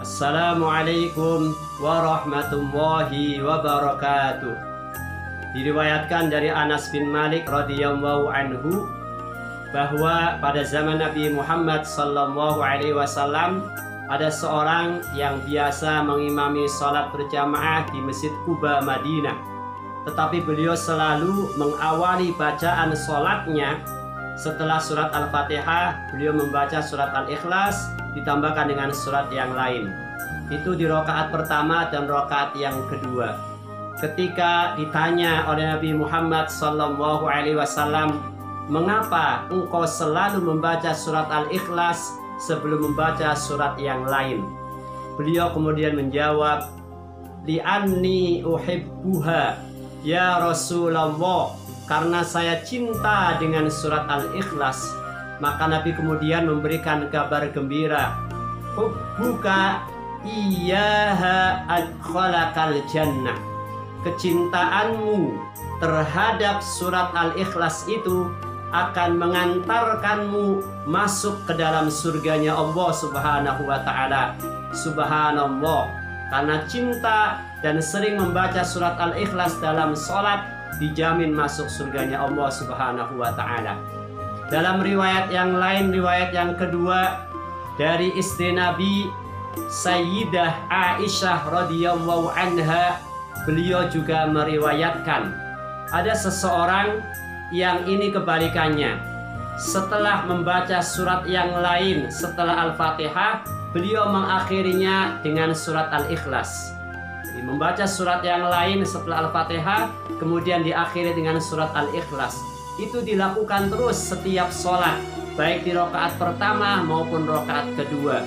Assalamualaikum warahmatullahi wabarakatuh. Diriwayatkan dari Anas bin Malik radhiyallahu anhu bahwa pada zaman Nabi Muhammad sallallahu alaihi wasallam ada seorang yang biasa mengimami sholat berjamaah di Masjid Quba, Madinah. Tetapi beliau selalu mengawali bacaan sholatnya setelah surat Al-Fatihah, beliau membaca surat Al-Ikhlas ditambahkan dengan surat yang lain. Itu di rakaat pertama dan rakaat yang kedua. Ketika ditanya oleh Nabi Muhammad sallallahu alaihi wasallam, "Mengapa engkau selalu membaca surat Al-Ikhlas sebelum membaca surat yang lain?" Beliau kemudian menjawab, "Li'anni uhibbuha ya Rasulullah, karena saya cinta dengan surat Al-Ikhlas." Maka Nabi kemudian memberikan kabar gembira, "Hubbuka iyyaha adkhalakal jannah." Kecintaanmu terhadap surat Al-Ikhlas itu akan mengantarkanmu masuk ke dalam surganya Allah Subhanahu wa ta'ala. Subhanallah, karena cinta dan sering membaca surat Al-Ikhlas dalam sholat dijamin masuk surganya Allah Subhanahu wa ta'ala. Dalam riwayat yang lain, riwayat yang kedua dari istri Nabi Sayyidah Aisyah radhiyallahu anha, beliau juga meriwayatkan ada seseorang yang ini kebalikannya. Setelah membaca surat yang lain setelah Al-Fatihah, beliau mengakhirinya dengan surat Al-Ikhlas. Jadi, membaca surat yang lain setelah Al-Fatihah kemudian diakhiri dengan surat Al-Ikhlas. Itu dilakukan terus setiap sholat, baik di rakaat pertama maupun rakaat kedua.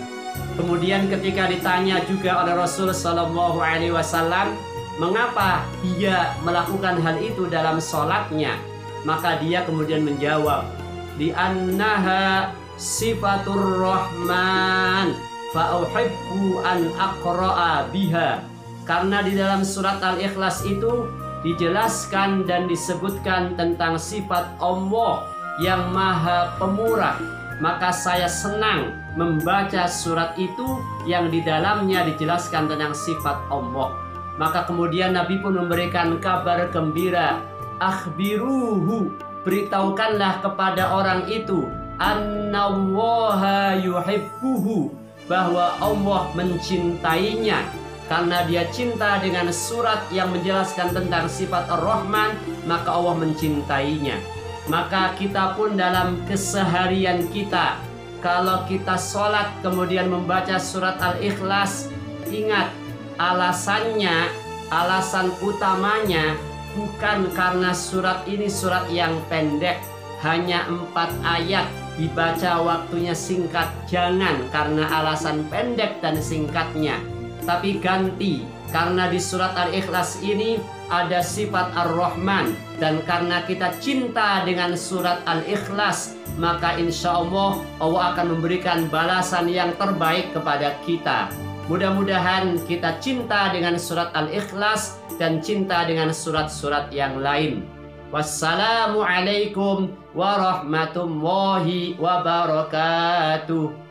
Kemudian ketika ditanya juga oleh Rasul Sallallahu Alaihi Wasallam, mengapa dia melakukan hal itu dalam sholatnya, maka dia kemudian menjawab, "Li'annaha sifatur rahman fa'uhibbu an aqra'a biha." Karena di dalam surat Al-Ikhlas itu dijelaskan dan disebutkan tentang sifat Allah yang maha pemurah, maka saya senang membaca surat itu yang di dalamnya dijelaskan tentang sifat Allah. Maka kemudian Nabi pun memberikan kabar gembira, "Akhbiruhu, beritahukanlah kepada orang itu, annallaha yuhibbuhu, bahwa Allah mencintainya." Karena dia cinta dengan surat yang menjelaskan tentang sifat Ar-Rahman, maka Allah mencintainya. Maka kita pun dalam keseharian kita, kalau kita sholat kemudian membaca surat Al-Ikhlas, ingat alasannya, alasan utamanya bukan karena surat ini surat yang pendek, hanya 4 ayat, dibaca waktunya singkat. Jangan karena alasan pendek dan singkatnya, tapi ganti karena di surat Al-Ikhlas ini ada sifat Ar-Rahman, dan karena kita cinta dengan surat Al-Ikhlas, maka insya Allah Allah akan memberikan balasan yang terbaik kepada kita. Mudah-mudahan kita cinta dengan surat Al-Ikhlas dan cinta dengan surat-surat yang lain. Wassalamualaikum warahmatullahi wabarakatuh.